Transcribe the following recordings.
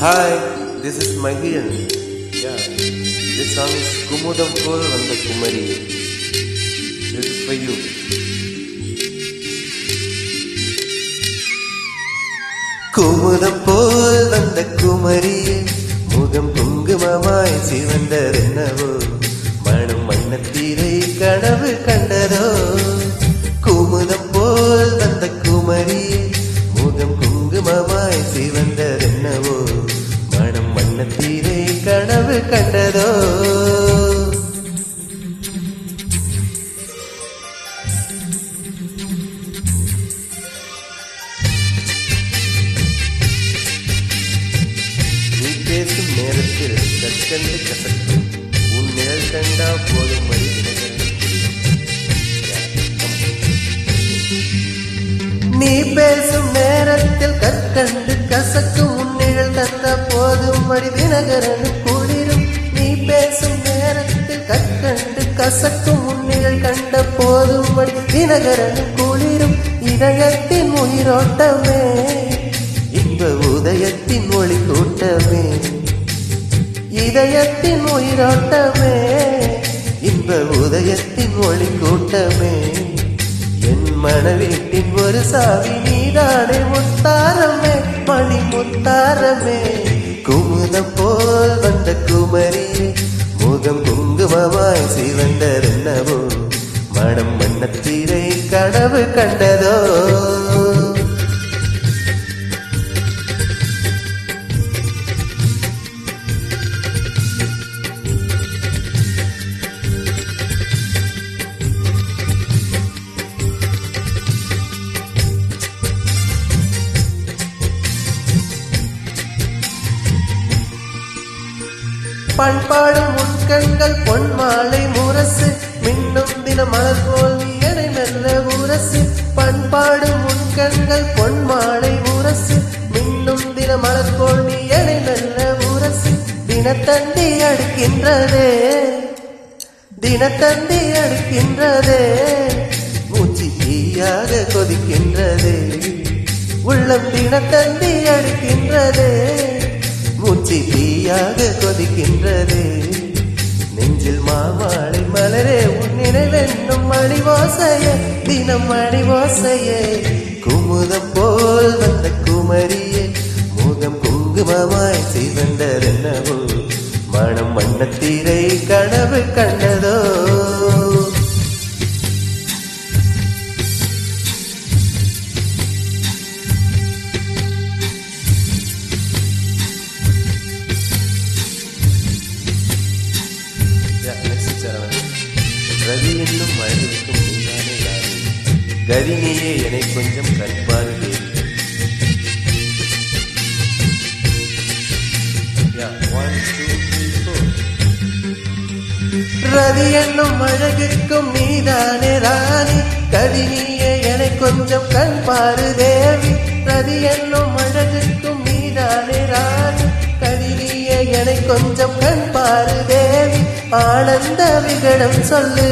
Hi, this is Mahiran. Yeah, this song is Kumudam Pol Vanda Kumari. This is for you. Kumudam Pol Vanda Kumari, Mugam Kungumamai Sivandarenavo, Manam Manatire Kanavu Kandado. Kumudam Pol Vanda Kumari, Mugam Kungumamai Sivandarenavo, Manam Manatire Kanavu Kandado. பேசும் நேரத்தில் கற்கண்டு கசக்கும் உன் நிழல் கண்டா போதும் மடி நீ பேசும் நேரத்தில் கற்கண்டு கசக்கும் உன் நிழல் கண்டா போதும் மடி தினகரன் குளிரும் நீ பேசும் நேரத்தில் கற்கண்டு கசக்கும் உன் நிழல் கண்ட போதும் மடி தினகரன் குளிரும் இதயத்தின் உயிரோட்டமே இன்ப உதயத்தின் ஒளி கூட்டமே இதயத்தின் உயிரோட்டமே இன்ப உதயத்தின் ஒளி கூட்டமே என் மனவீட்டின் ஒரு சாவி நீதானே முத்தாரமே மணி முத்தாரமே குமுதம் போல் வந்த குமரியே முகம் குங்குமமாய் சிவந்தருன்னவோ மனம் மன்னத்தீரை கனவு கண்டதோ பண்பாடும் முன்கண்கள் பொன்மாலை முரசு மின்னும் தின மலர் போல் நீடை மெல்ல உரசு பண்பாடும் முன்கண்கள் பொன்மாலை முரசு மின்னும் தின மலர் போல் நீடை மெல்ல உரசு தினத்தந்தி அடிக்கின்றதே தினத்தந்தி அடிக்கின்றதே மூச்சு தீயாக கொதிக்கின்றதே உள்ளம் தினத்தந்தி அடிக்கின்றதே மூச்சு தீயாக கொதிக்கின்றதே நெஞ்சில் மாமாளை மலரே உன் நினைவென்னும் மணிவாசையே தினம் மணிவாசையே குமுதம் போல் வந்த குமரியே முகம் குங்குமமாய் சிவந்தரென்னவோ மனம் மன்னத்தீரை கனவு கண்டதோ ரவி என்னும் மழைக்கும் நீதானே யாரு கரினியே என்னை கொஞ்சம் கற்பாரு தேவி ரவி என்னும் அழகுக்கும் நீதானே ராணி கரினியே என்னை கொஞ்சம் கண்பாரு தேவி ரவி என்னும் அழகுக்கும் நீதானே ராணி கரினியே என்னை கொஞ்சம் கண்பாரு தேவி ஆனந்த விகடம் சொல்லு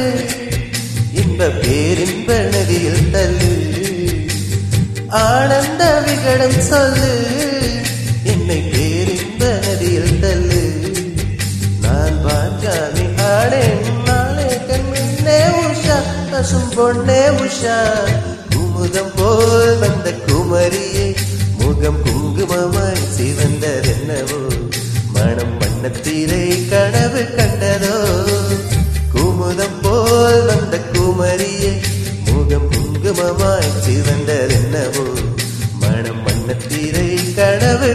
இன்ப பேரின்ப நதியில் தள்ளு ஆனந்த விகடம் சொல்லு என்னை பேரின்ப நதியில் தள்ளு நான் பாஞ்சாமி ஆடேன் நாளே கண் முன்னே உஷா பசும் பொன்னே உஷா குமுதம் போல் வந்த குமரியே முகம் குங்குமமாய் சிவந்தரென்னவோ மனம் மன்னத்தீரை கனவு கண்டதோ குமுதம் போல் வந்த குமரியே முகம் குங்குமமாய் சிவந்தரென்னவோ மனம் மன்னத்தீரை கனவு